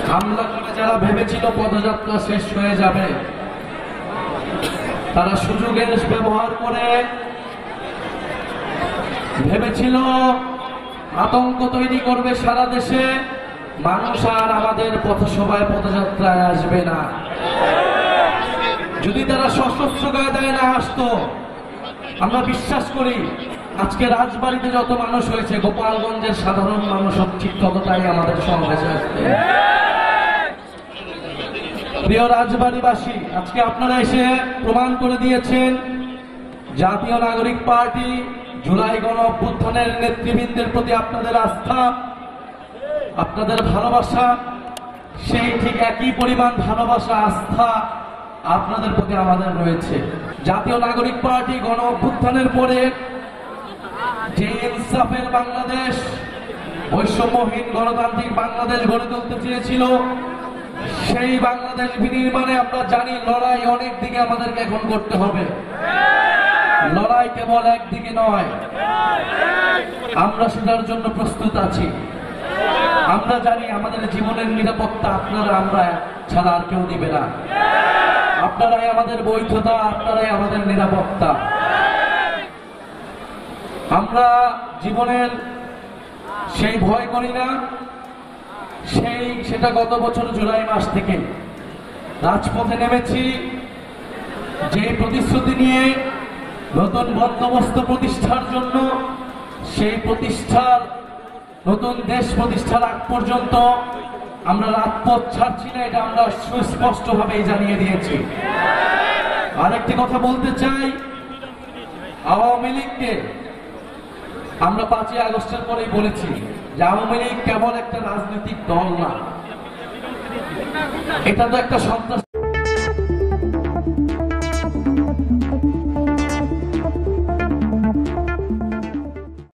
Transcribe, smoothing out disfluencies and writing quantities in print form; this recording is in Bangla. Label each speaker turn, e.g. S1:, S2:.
S1: হামলা করে যারা ভেবেছিল পদযাত্রা শেষ হয়ে যাবে, তারা সুযোগের ব্যবহার করে ভেবেছিল আতঙ্ক তৈরি করবে সারা দেশে, মানুষ আর আমাদের পথসভায় পদযাত্রায় আসবে না। যদি তারা সশস্ত্র কায়দায় না আসতো, আমরা বিশ্বাস করি আজকে রাজবাড়িতে যত মানুষ হয়েছে, গোপালগঞ্জের সাধারণ মানুষ ঠিক ততটাই আমাদের সমাবেশে আসবে। প্রিয় রাজবাড়িবাসী, আজকে আপনারা এসে প্রমাণ করে দিয়েছেন জাতীয় নাগরিক পার্টি, জুলাই গণ অভ্যুত্থানের নেতৃবৃন্দের প্রতি আপনাদের আস্থা, আপনাদের ভালোবাসা, সেই ঠিক একই পরিমাণ ভালোবাসা আস্থা আপনাদের প্রতি আমাদের রয়েছে। জাতীয় নাগরিক পার্টি গণ অভ্যুত্থানের পরে যে ইনসাফের বাংলাদেশ, বৈষম্যহীন গণতান্ত্রিক বাংলাদেশ গড়ে তুলতে চেয়েছিল, সেই বাংলাদেশ বিনির্মাণে আমরা জানি লড়াই অনেক দিকে আমাদেরকে এখন করতে হবে। লড়াই কেবল একদিকে নয়, আমরা সেটার জন্য প্রস্তুত আছি। আমরা জানি আমাদের জীবনের নিরাপত্তা আপনারা আমরা ছাড়া আর কেউ দিবে না। আপনারাই আমাদের বৈধতা, আপনারাই আমাদের নিরাপত্তা। আমরা জীবনের সেই ভয় করি না, সেটা গত বছর জুলাই মাস থেকে রাজপথে নেমেছি, যে প্রতিশ্রুতি নিয়ে নতুন বন্দোবস্ত প্রতিষ্ঠার জন্য, সেই প্রতিষ্ঠার নতুন দেশ প্রতিষ্ঠার আগ পর্যন্ত আমরা রাজপথ ছাড়ছি না, এটা আমরা সুস্পষ্টভাবেই জানিয়ে দিয়েছি। আরেকটি কথা বলতে চাই, আওয়ামী লীগকে আমরা 5ই আগস্টের পরেই বলেছি যে আওয়ামী লীগ কেবল একটা রাজনৈতিক দল না, এটা তো একটা সন্ত্রাস।